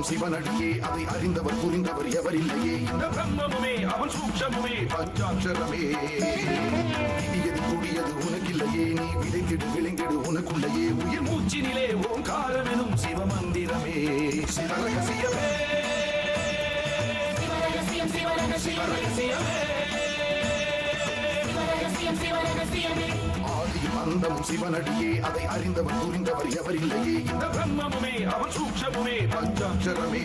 சிவனடியே அதை அறிந்தவர் புரிந்தவர் எவரில்லையே இந்த பிரம்மமுமே அவன் சூக்ஷமுமே பஞ்சாட்சரமே இடியது கூடியது உனக்கில்லையே நீ விதைத்திடு விளைந்திடு உனக்குள்ளையே உயிர் மூச்சினிலே ஓங்காரமெனும் சிவமந்திரமே சிவரகசியமே சிவரகசியமே ஆதியும் அந்தமும் சிவனடியே அதை அறிந்தவர் புரிந்தவர் எவரில்லையே இந்த பிரம்மமுமே அவன் சூக்ஷமுமே பஞ்சாட்சரமே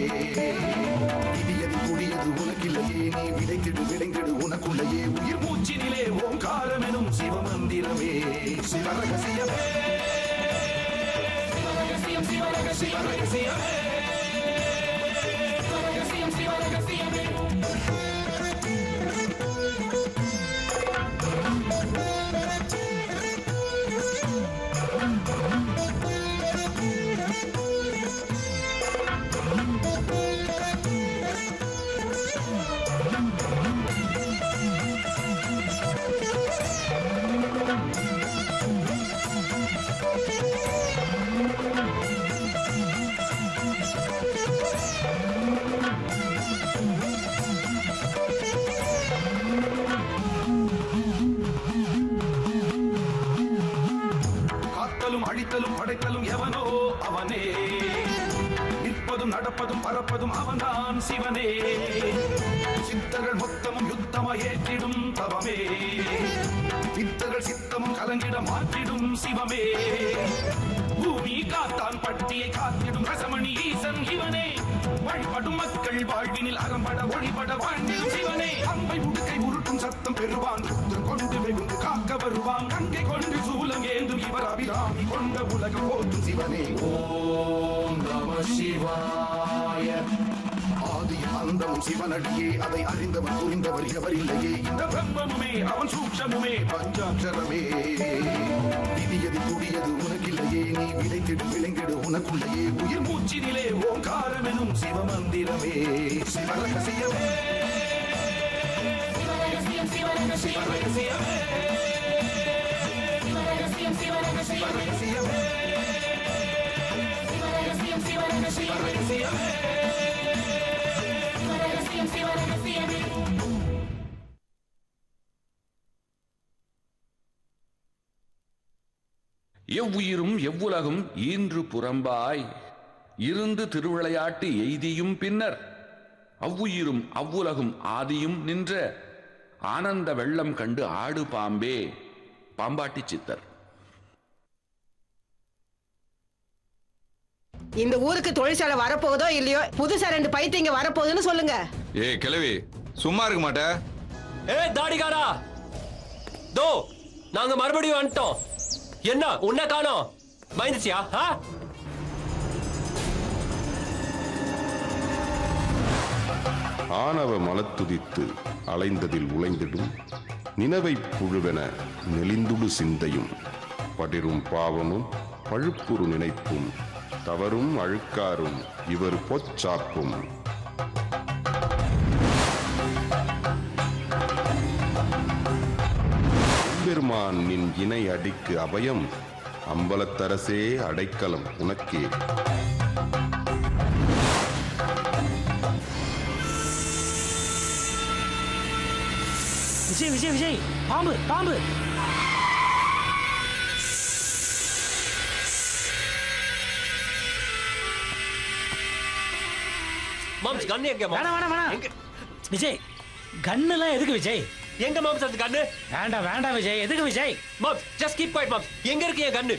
இடியது கூடியது உனக்கில்லையே நீ விதைத்திடு விளைந்திடு உனக்குள்ளையே உயிர் மூச்சினிலே ஓங்காரமெனும் சிவமந்திரமே சிவரகசியமே சிவரகசியமே அழித்தலும் படைத்தலும் எவனோ அவனே நிற்பதும் நடப்பதும் பறப்பதும் அவன்தான் சிவனே சித்தர்கள் மொத்தமும் யுத்தமா ஏற்றிடும் தவமே சித்தர்கள் சித்தமும் கலங்கிட மாற்றிடும் சிவமே பூமி காத்தான் பட்டியை காத்திடும் ரசமணி ஈசன் இவனே வழிபடும் மக்கள் வாழ்வினில் அறம்பட ஒளிபட வாழ்ந்திடும் சிவனே அம்பை உடுக்கை உருட்டும் சத்தம் பெறுவான் கொண்டு வெகுண்டு காக்க வருவான் கங்கை கொண்டு சூலம் ஏந்தும் இவர் அபிராமி கொண்ட உலகம் போற்றும் சிவனே ஓம் நம சிவாய ஆதியும் அந்தமும் சிவனடியே அதை அறிந்தவர் புரிந்தவர் எவரில்லையே இந்த பிரம்மமுமே அவன் சூக்ஷமுமே பஞ்சாட்சரமே இடியது கூடியது உனக்கில்லையே நீ விதைத்திடு விளைந்திடு உனக்குள்ளையே உயிர் மூச்சினிலே ஓங்காரமெனும் சிவமந்திரமே சிவரகசியமே சிவரகசியமே எவ்வுயிரும் எவ்வுலகும் ஈன்று புறம்பாய் இருந்து திருவிளையாட்டு எய்தியும் பின்னர் அவ்வுயிரும் அவ்வுலகும் ஆதியும் நின்ற ஆனந்த வெள்ளம் கண்டு ஆடு பாம்பே பாம்பாட்டி சித்தர். இந்த ஊருக்கு தொழிற்சாலை வரப்போகுதோ இல்லையோ புதுசா 2 பைத்தியங்க வரப்போகுதுன்னு சொல்லுங்க. ஏய் கிழவி சும்மா இருக்க மாட்ட. ஏய் தாடிகாரா தோ நாங்க மறுபடியும் வந்துட்டோம். என்ன உன்னை காணோம் பயந்துச்சியா? ஆணவ மலத்துதித்து அலைந்ததில் உழைந்திடும் நினவை புழுவென நெளிந்துடு சிந்தையும் படிரும் பாவமும் பழுப்புறு நினைப்பும் தவறும் அழுக்காரும் இவர் பொச்சாப்பும் பெருமான் நின் இணை அடிக்கு அபயம் அம்பலத்தரசே அடைக்கலம் உனக்கே. விஜய் விஜய் விஜய் பாம்பு பாம்பு. மாம்ஸ் கன் எங்க? வேணாம் வேணாம் வேணாம் விஜய், கன்னுலாம் எதுக்கு விஜய்? எங்க மாம்ஸ் அந்த கன்னு? வேண்டாம் வேண்டாம் விஜய், எதுக்கு Vijay? Moms just keep quiet moms. எங்க இருக்கு என் கன்னு?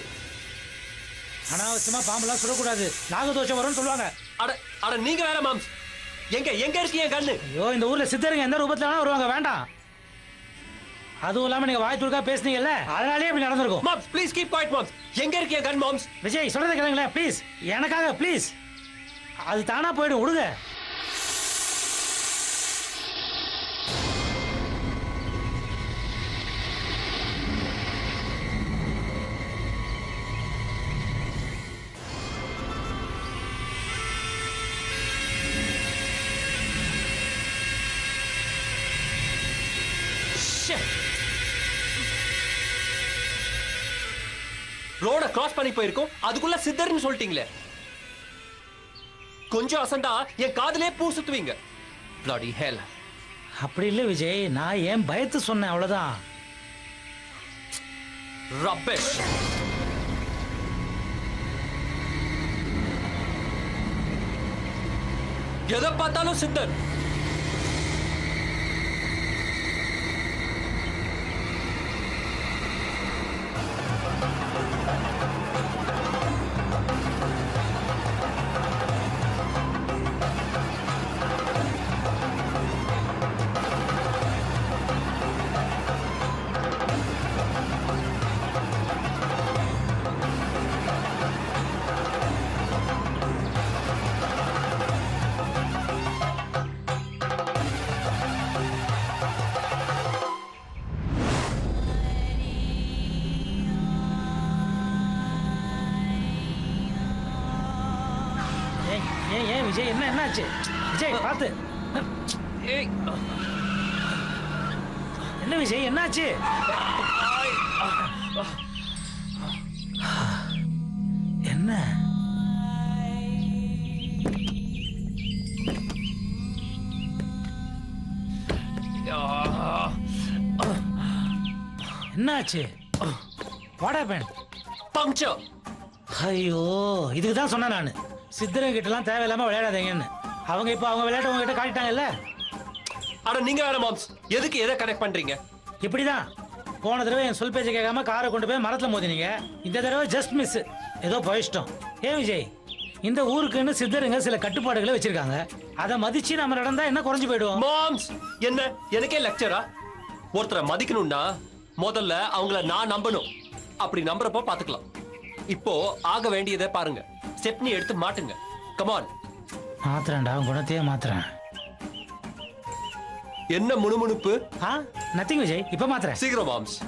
அனாவசியமா பாம்பெல்லாம் சுடக்கூடாது, நாகதோஷம் வரும்னு சொல்லுவாங்க. அட அட நீங்க வேற மாம்ஸ். எங்க எங்க இருக்கு என் கன்னு? ஐயோ இந்த ஊர்ல சித்தருங்க எந்த ரூபத்துல வேணா வருவாங்க, வேண்டாம். அதுவும் இல்லாம நீங்க வாய் துடுக்கா பேசுனீங்கல்ல, அதனாலே இப்படி நடந்திருக்கும். Moms please keep quiet moms. எங்க இருக்கு என் கன் மாம்ஸ்? விஜய் சொல்றதை கேளுங்களேன் ப்ளீஸ், எனக்காக ப்ளீஸ். அது தானா போயிடும், விடுங்க. ரோட கிராஸ் பண்ணி போயிருக்கோம், அதுக்குள்ள சித்தர்னு சொல்லிட்டீங்களே. கொஞ்சம் அசந்தா என் காதுலயே பூ சுத்துவீங்க. Bloody hell. அப்படி இல்லை விஜய், நான் ஏன் பயத்து சொன்னேன் அவ்வளவுதான். Rubbish. எதை பார்த்தாலும் சித்தர். ஏன் விஜய், என்னாச்சு விஜய்? பார்த்து. ஏய், என்ன விஜய், என்னாச்சு? என்ன என்னாச்சு? What happen? பங்க்சர். ஐயோ, இதுக்கு தான் சொன்னேன் நான், சித்தரங்க கிட்டலாம் தேவையில்லாம விளையாடாதீங்கன்னு. அவங்க இப்போ அவங்க விளையாட்டு உங்ககிட்ட காட்டிட்டாங்கல்ல. அட நீங்க வேற மாம்ஸ், எதுக்கு எதை கனெக்ட் பண்றீங்க? இப்படிதான் போன தடவை என் சொல் பேச்சை கேட்காம காரை கொண்டு போய் மரத்துல மோதினீங்க. இந்த தடவை ஜஸ்ட் மிஸ், ஏதோ போயிட்டோம். ஏன் விஜய், இந்த ஊருக்குன்னு சித்தருங்க சில கட்டுப்பாடுகளை வச்சிருக்காங்க. அதை மதிச்சு நம்ம நடந்தா என்ன குறைஞ்சு போயிடுவோம்? மாம்ஸ், என்ன எனக்கே லெக்சரா? ஒருத்தரை மதிக்கணும்னா முதல்ல அவங்கள நான் நம்பணும். அப்படி நம்புறப்போ பாத்துக்கலாம். இப்போ ஆக வேண்டியதை பாருங்க. ஸ்டெப்னி எடுத்து மாட்டுங்க. கமான். மாத்திரேன்டா, குணத்தையே மாத்திரேன். என்ன முணுமுணுப்பு? நத்திங் விஜய், இப்ப மாத்திரேன். சீக்கிரம் moms.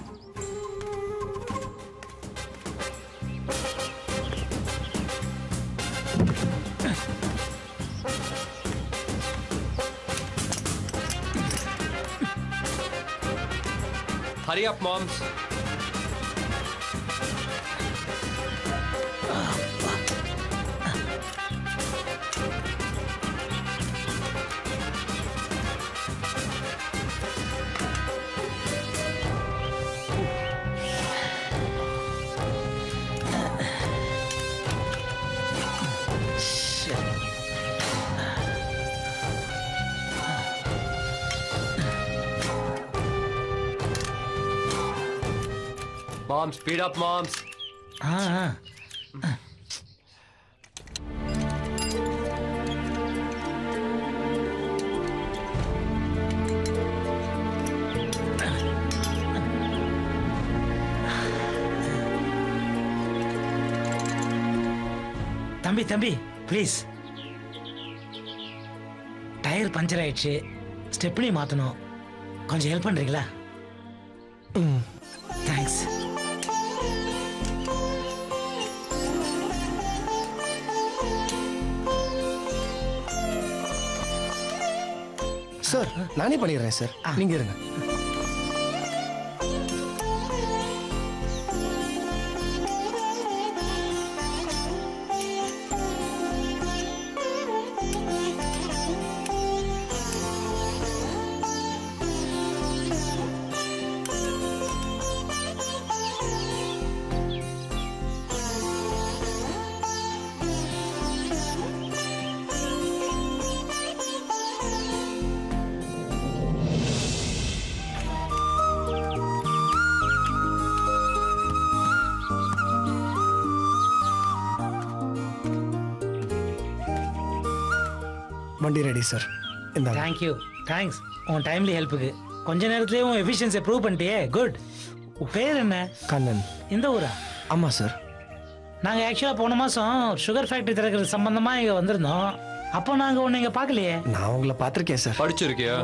Hurry up, moms. Mom, speed up, moms. தம்பி ப்ளீஸ். டயர் பஞ்சர் ஆயிடுச்சு, ஸ்டெப்னி மாத்தணும். கொஞ்சம் ஹெல்ப் பண்றீங்களா? தேங்க்ஸ். சார், நானே பண்ணிடுறேன் சார், நீங்க இருங்க. வண்டி ரெடி சார். இந்த தேங்க்யூ, தேங்க்ஸ் உன் டைம்லி ஹெல்ப்புக்கு. கொஞ்ச நேரத்திலேயே உன் எஃபிஷியன்சியை ப்ரூவ் பண்ணிட்டியே, குட். பேர் என்ன? கண்ணன். இந்த ஊரா? ஆமாம் சார். நாங்கள் ஆக்சுவலாக போன மாதம் சுகர் ஃபேக்ட்ரி திறக்கிறது சம்பந்தமாக இங்கே வந்திருந்தோம். அப்போ நாங்கள் உன்னை இங்கே பார்க்கலையே. நான் உங்களை பார்த்துருக்கேன் சார். படிச்சிருக்கியா?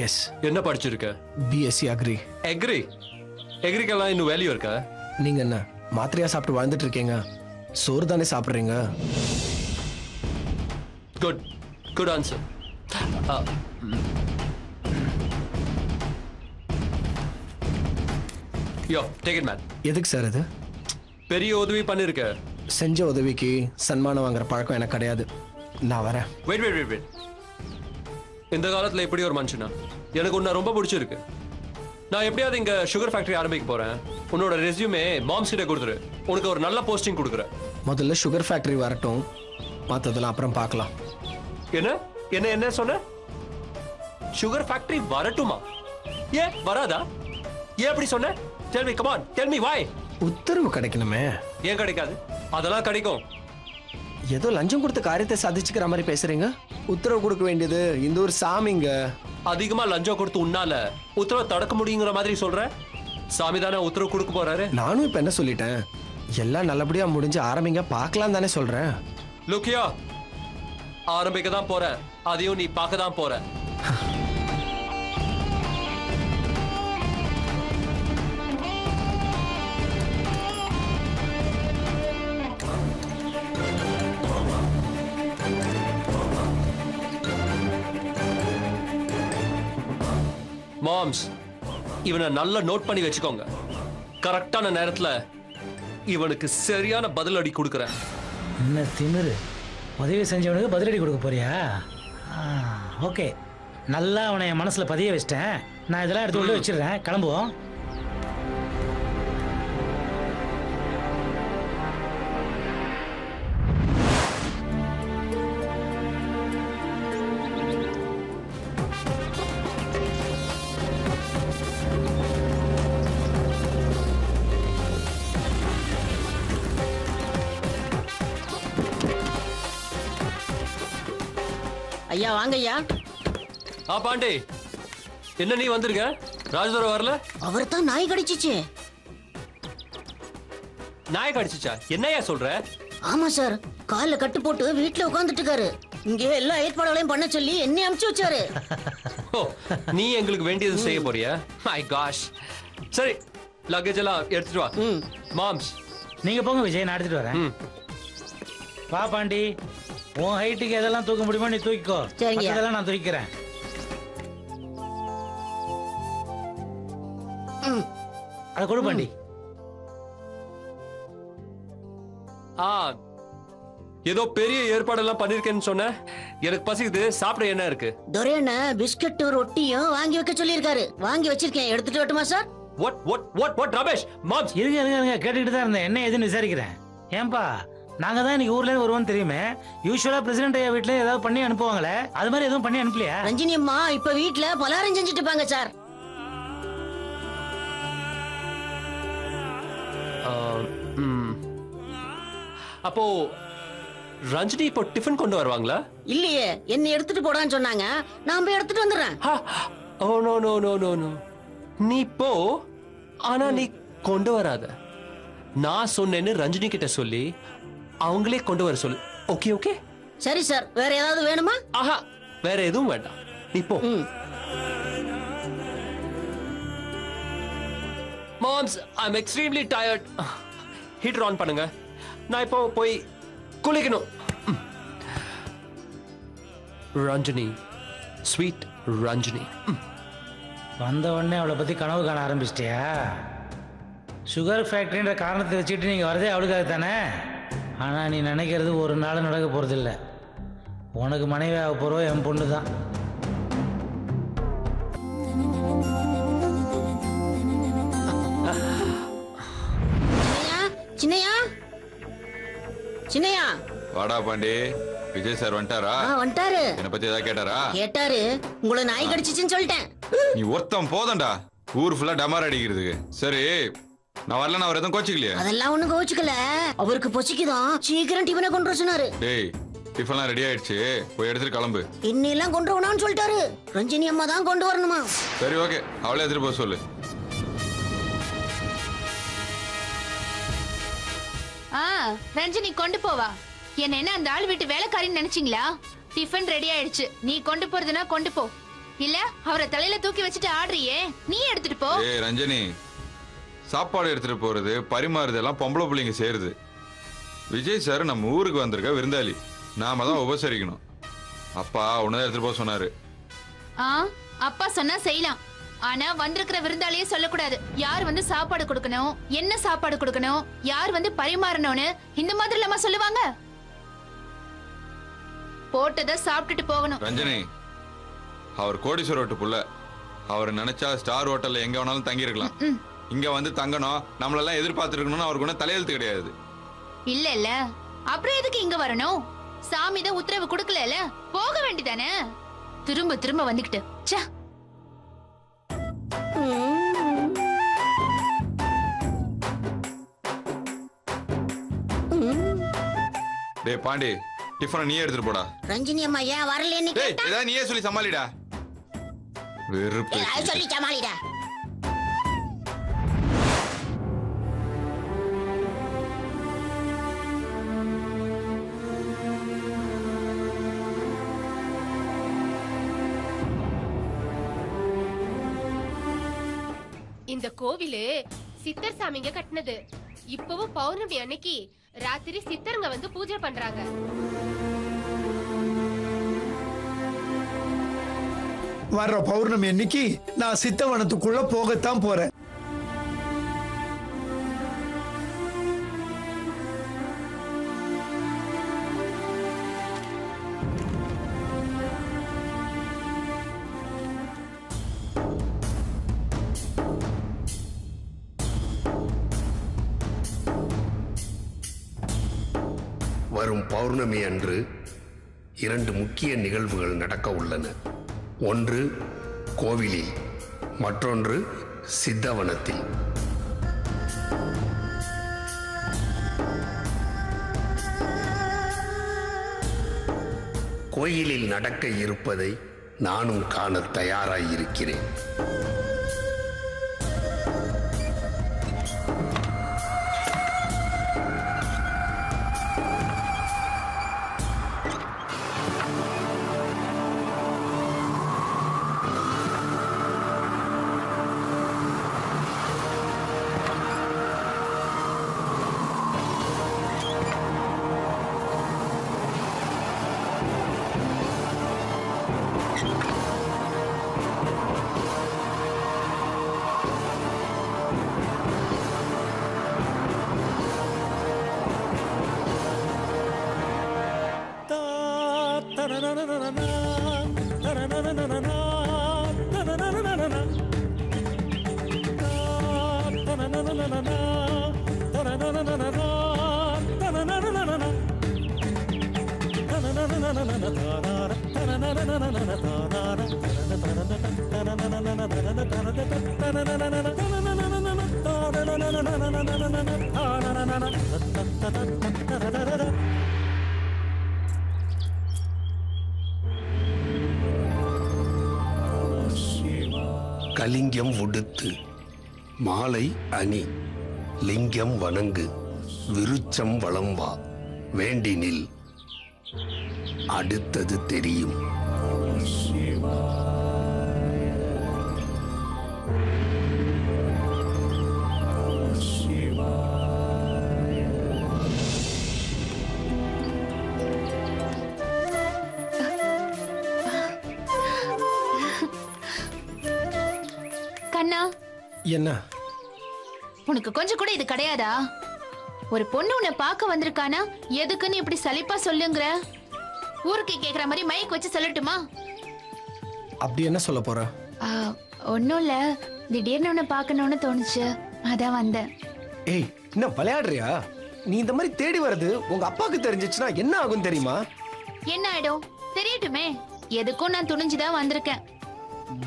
எஸ். என்ன படிச்சிருக்க? BSc agri. எக்ரிக்கெல்லாம் இன்னும் வேல்யூ இருக்கா? நீங்க என்ன மாத்திரையா சாப்பிட்டு வாழ்ந்துட்டு இருக்கீங்க? சோறு தானே சாப்பிட்றீங்க. Good answer. Yo, take it man. எதுக்கு சார் இது? பெரிய உதவி பண்ணிருக்க. செஞ்ச உதவிக்கு சன்மானம் வாங்குற பழக்கம் எனக்கு கிடையாது. நான் வரேன். Wait wait wait wait. இந்த காலத்துல இப்படி ஒரு மனுஷனா? எனக்கு உன்னை ரொம்ப பிடிச்சிருக்கு. நான் எப்படியாவது இங்க சுகர் ஃபேக்டரி ஆரம்பிக்க போறேன். உன்னோட ரெஸ்யூமே மாம்ஸ் கிட்ட கொடுத்துரு. உனக்கு ஒரு நல்ல போஸ்டிங் கொடுக்குறேன். முதல்ல சுகர் ஃபேக்டரி வரட்டும், மற்றதெல்லாம் அப்புறம் பார்க்கலாம். என்ன என்ன என்ன சொன்ன? சுகர் ஃபேக்டரி வரட்டுமா? ஏன் வராதா? ஏன் அப்படி சொன்ன? Tell me, come on, tell me why. உத்தரவு கிடைக்கணுமே. ஏன் கிடைக்காது? அதெல்லாம் கிடைக்கும். ஏதோ லஞ்சம் கொடுத்த காரியத்தை சாதிச்சுக்கிற மாதிரி பேசுறீங்க. உத்தரவு கொடுக்க வேண்டியது இந்த ஒரு சாமிங்க. அதிகமா லஞ்சம் கொடுத்து உன்னால உத்தரவு தடுக்க முடியுங்கிற மாதிரி சொல்ற? சாமி தானே உத்தரவு கொடுக்க போறாரு. நானும் இப்ப என்ன சொல்லிட்டேன், எல்லாம் நல்லபடியா முடிஞ்சு ஆரம்பிங்க பார்க்கலாம் தானே சொல்றேன். லுக்கியா, ஆரம்பிக்க தான் போற, அதையும் நீ பார்க்க தான் போற. மாம்ஸ், இவனை நல்லா நோட் பண்ணி வச்சுக்கோங்க. கரெக்டான நேரத்துல இவனுக்கு சரியான பதில் அடி கொடுக்குறேன். என்ன திமிரு, உதவி செஞ்சவனுக்கு பதிலடி கொடுக்க போறியா? ஓகே, நல்லா அவனை என் மனசுல பதிய வச்சிட்டேன். நான் இதெல்லாம் எடுத்து உள்ள வச்சிடுறேன். கிளம்புவோம். ஐயா வாங்க ஐயா. பாண்டே, என்ன நீ வந்திருக்க? ராஜதுரை வரல? அவர் தான் நாய் கடிச்சிச்சு. நாய் கடிச்சிச்சா? என்னையா சொல்ற? ஆமா சார், கால்ல கட்டு போட்டு வீட்டுல உட்கார்ந்துட்டு இருக்காரு. இங்க எல்லா ஏற்பாடுகளையும் பண்ண சொல்லி என்னை அனுப்பிச்சு வச்சாரு. ஓ, நீ எங்களுக்கு வேண்டியது செய்ய போறியா? My cash. சரி, லக்கேஜ் எல்லாம் எடுத்துட்டு வா. மாம்ஸ், நீங்க போங்க விஜய், நான் எடுத்துட்டு வரேன். வா பாண்டி, உன் ஹைட்டுக்கு எதெல்லாம் தூக்க முடியுமோ நீ தூக்கிக்கோ. சரிங்க. அதெல்லாம் நான் தூக்கிறேன். அதை கொடு பாண்டி. ஏதோ பெரிய ஏற்பாடெல்லாம் பண்ணிருக்கேன்னு சொன்ன. எனக்கு பசிக்குது, சாப்பிட என்ன இருக்கு? துரையண்ண பிஸ்கட் ரொட்டியும் வாங்கி வைக்க சொல்லியிருக்காரு. வாங்கி வச்சிருக்கேன், எடுத்துட்டு வரட்டுமா sir? What what what what Ramesh? Moms, இருங்க கேட்டுக்கிட்டு தான் இருந்தேன். என்ன ஏதுன்னு விசாரிக்கிறேன். ஏன்பா, நாங்க தான் இன்னைக்கு ஊர்ல இருந்து வருவோம் தெரியுமே. யூசுவலா பிரசிடென்ட் ஐயா வீட்டுல ஏதாவது பண்ணி அனுப்புவாங்களே, அது மாதிரி எதுவும் பண்ணி அனுப்பலையா? ரஞ்சினி அம்மா இப்ப வீட்டுல பலகாரம் செஞ்சுட்டு இருப்பாங்க சார். அப்போ ரஞ்சினி இப்போ டிஃபன் கொண்டு வருவாங்களா? இல்லையே, என்ன எடுத்துட்டு போடான்னு சொன்னாங்க. நான் போய் எடுத்துட்டு வந்துடுறேன். Oh no no no no no, நீ போ, ஆனா நீ கொண்டு வராத. நான் சொன்னேன்னு ரஞ்சினி கிட்ட சொல்லி அவங்களே கொண்டு வர சொல்லு. Okay okay. சரி சார், வேற ஏதாவது வேணுமா? ஆஹா, வேற எதுவும் வேண்டாம், நீ போ. மாம்ஸ், I am extremely tired. Heater on பண்ணுங்க, நான் இப்போ போய் குளிக்கணும். ரஞ்சினி, ஸ்வீட் ரஞ்சினி. வந்த உடனே அவளை பத்தி கனவு காண ஆரம்பிச்சிட்டியா? சுகர் ஃபேக்டரின்ற காரணத்தை வச்சுட்டு நீங்க வரதே அவளுக்காக தானே. ஆனா நீ நினைக்கிறது ஒரு நாள் நடக்க போறது இல்லை. உனக்கு மனைவி ஆக போறோ என் பொண்ணு தான். சின்னையா, சின்னையா. வாடா பாண்டி, விஜய் சார் வந்துட்டாரா? வந்துட்டாரு. என்ன பத்தி ஏதாவது கேட்டாரா? கேட்டாரு, உங்களை நாய் கடிச்சிச்சுன்னு சொல்லிட்டேன். நீ ஒருத்தம் போதண்டா ஊர் ஃபுல்லா டமார் அடிக்கிறதுக்கு. சரி, நான் வரல, அவர் எதுவும் கோச்சிக்கலையே? அதெல்லாம் ஒண்ணும் கோச்சுக்கல. அவருக்கு பொசிக்குதான், சீக்கிரம் டிஃபனை கொண்டு வர சொன்னாரு. டேய், டிஃபன்லாம் ரெடி ஆயிடுச்சு, போய் எடுத்துட்டு கிளம்பு. இன்னெல்லாம் கொண்டு வரணும்னு சொல்லிட்டாரு. ரஞ்சினி அம்மா தான் கொண்டு வரணுமா? சரி ஓகே, அவளே எடுத்துட்டு போக சொல்லு. ரஞ்சினி கொண்டு போவா. என்ன அந்த ஆள் வீட்டு வேலைக்காரின்னு நினைச்சீங்களா? டிஃபன் ரெடி ஆயிடுச்சு, நீ கொண்டு போறதுன்னா கொண்டு போ. இல்ல அவரை தலையில தூக்கி வச்சுட்டு ஆடுறியே, நீ எடுத்துட்டு போ. ஏய் ரஞ்சனி, சாப்பாடு எடுத்துட்டு போறது பரிமாறுறது எல்லாம் பொம்பளை பிள்ளைங்க செய்யறது. விஜய் சார் நம்ம ஊருக்கு வந்திருக்க விருந்தாளி, நாம தான் உபசரிக்கணும். அப்பா உன்னதான் எடுத்துட்டு போக சொன்னாரு. அப்பா சொன்னா செய்யலாம், ஆனா வந்திருக்கிற விருந்தாளியே சொல்லக்கூடாது. யார் வந்து சாப்பாடு கொடுக்கணும், என்ன சாப்பாடு கொடுக்கணும், யார் வந்து பரிமாறணும்னு இந்த மாதிரி இல்லாம சொல்லுவாங்க. போட்டதை சாப்பிட்டுட்டு போகணும். ரஞ்சனி, அவர் கோடீஸ்வர வீட்டு புள்ள. அவர் நினைச்சா ஸ்டார் ஹோட்டல்ல எங்க வேணாலும் தங்கி இருக்கலாம். இங்க வந்து தங்கணும், நம்மளெல்லாம் எதிர்பார்த்துருக்கணும்னு அவருக்கு ஒன்றும் தலையெழுத்து கிடையாது. இல்ல இல்ல, அப்புறம் எதுக்கு இங்க வரணும்? சாமி தான் உத்தரவு கொடுக்கல, போக வேண்டியதானே. திரும்ப திரும்ப வந்துகிட்டு ச்சே. டேய் பாண்டி, டிஃபனை நீயே எடுத்துட்டு போடா. ரஞ்சினி அம்மா ஏன் வரலன்னு டேய் ஏதாவது நீயே சொல்லி சமாளிடா. வெறுப்பு. சொல்லி சமாளிடா. இந்த கோவிலு சித்தர் சாமிங்க கட்டினது. இப்பவும் பௌர்ணமி அன்னைக்கு ராத்திரி சித்தருங்க வந்து பூஜை பண்றாங்க. வர்ற பௌர்ணமி அன்னைக்கு நான் சித்தவனத்துக்குள்ள போகத்தான் போறேன். வரும் பௌர்ணமி அன்று 2 முக்கிய நிகழ்வுகள் நடக்க உள்ளன. ஒன்று கோவிலில், மற்றொன்று சித்தவனத்தில். கோயிலில் நடக்க இருப்பதை நானும் காண தயாராயிருக்கிறேன். கலிங்கம் உடுத்து, மாலை அணி, லிங்கம் வணங்கு, விருச்சம் வலம் வா, வேண்டினில் அடுத்தது தெரியும். கண்ணா, என்ன உனக்கு கொஞ்சம் கூட இது கிடையாதா? ஒரு பொண்ணு உன்னை பார்க்க வந்திருக்கானா, எதுக்குன்னு இப்படி சலிப்பா சொல்லுங்கற? ஊருக்கு கேக்குற மாதிரி மைக் வச்சு சொல்லட்டுமா? அப்படி என்ன சொல்ல போற? ஒன்னும் இல்ல, திடீர்னு உன்னை பார்க்கணும்னு தோணுச்சு, அதான் வந்தேன். ஏய், என்ன விளையாடுறியா? நீ இந்த மாதிரி தேடி வர்றது உங்க அப்பாவுக்கு தெரிஞ்சிச்சுன்னா என்ன ஆகும் தெரியுமா? என்ன ஆயிடும்? தெரியட்டுமே. எதுக்கும் நான் துணிஞ்சுதான் வந்திருக்கேன்.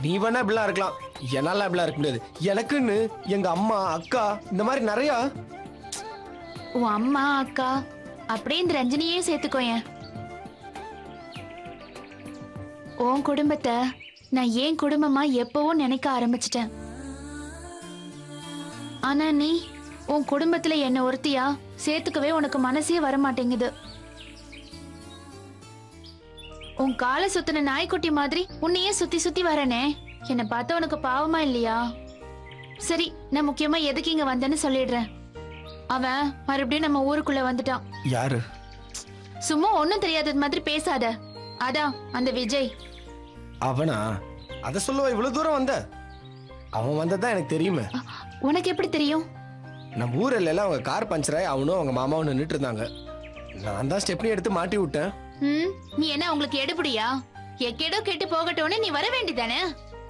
நீ வேணா இப்படிலாம் இருக்கலாம், என்னால இப்படிலாம் இருக்க முடியாது. எனக்குன்னு எங்க அம்மா, அக்கா, இந்த மாதிரி நிறைய. உன் அம்மா, அக்கா அப்படியே இந்த ரஞ்சினியே சேர்த்துக்கோயேன். உன் குடும்பத்தை நான் ஏன் குடும்பமா எப்பவும் நினைக்க ஆரம்பிச்சிட்டேன். ஆனா நீ உன் குடும்பத்துல என்ன ஒருத்தியா சேர்த்துக்கவே உனக்கு மனசே வரமாட்டேங்குது. உன் காலை சுத்தின நாய்க்குட்டி மாதிரி உன்னையே சுத்தி சுத்தி வரனே, என்னை பார்த்தா உனக்கு பாவமா இல்லையா? சரி, நான் முக்கியமா எதுக்கு இங்க வந்தேன்னு சொல்லிடுறேன். அவன் மறுபடியும் நம்ம ஊருக்குள்ள வந்துட்டான். யாரு? சும்மா ஒண்ணும் தெரியாதது மாதிரி பேசாத. அதான் அந்த விஜய். அவனா? அத சொல்லுவா இவ்வளவு தூரம் வந்த? அவன் வந்ததான் எனக்கு தெரியுமே. உனக்கு எப்படி தெரியும்? நம்ம ஊர்ல எல்லாம் அவங்க கார் பஞ்சர் ஆகி அவனும் அவங்க மாமாவும் நின்றுட்டு இருந்தாங்க. நான் தான் ஸ்டெப்னி எடுத்து மாட்டி விட்டேன். நீ என்ன உங்களுக்கு எடுபடியா? எக்கேடோ கெட்டு போகட்டும்னு நீ வர வேண்டியதானே?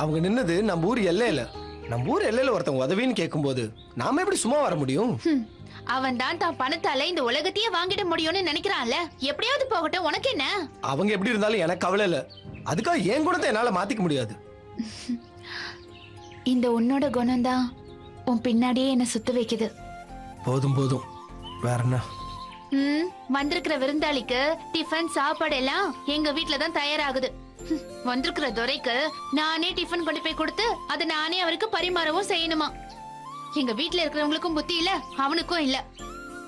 அவங்க நின்னது நம்ம ஊர் எல்லையில. நம்ம ஊர் எல்லையில ஒருத்தவங்க உதவின்னு கேட்கும்போது நாம எப்படி சும்மா வர முடியும்? அவன் தான் பணத்தால இந்த உலகத்தையே வாங்கிட முடியும்னு நினைக்கிறான்ல. எப்படியாவது போகட்டும், உனக்கு என்ன? அவங்க எப்படி இருந்தாலும் எனக்கு கவலை இல்ல. அதுக்காக என் குணத்தை என்னால மாத்திக்க முடியாது. இந்த உன்னோட குணம் தான் உன் பின்னாடியே என்ன சுத்த வைக்குது. போதும் போதும், வேற என்ன? வந்திருக்கிற விருந்தாளிக்கு டிஃபன் சாப்பாடு எல்லாம் எங்க வீட்டுல தான் தயாராகுது. வந்திருக்கிற துரைக்கு நானே டிஃபன் கொண்டு போய் கொடுத்து அதை நானே அவருக்கு பரிமாறவும் செய்யணுமா? எங்க வீட்டுல இருக்கிறவங்களுக்கும் புத்தி இல்ல, அவனுக்கும் இல்ல.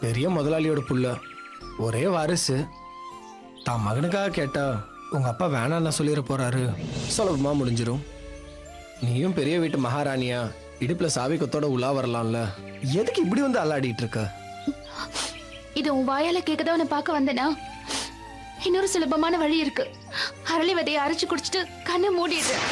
பெரிய முதலாளியோட புள்ள, ஒரே வாரிசு. தான் மகனுக்காக கேட்டா உங்க அப்பா வேணான்னு சொல்லிட போறாரு. சுலபமா முடிஞ்சிரும். நீயும் பெரிய வீட்டு மகாராணியா இடுப்புல சாவிக்கத்தோட உலா வரலாம்ல. எதுக்கு இப்படி வந்து அல்லாடிட்டு இருக்க? இது உன் வாயால கேட்கதான் உன்னை பார்க்க வந்தேனா? இன்னொரு சுலபமான வழி இருக்கு. அரளி விதையை அரைச்சு குடிச்சிட்டு கண்ணை மூடிடுறேன்.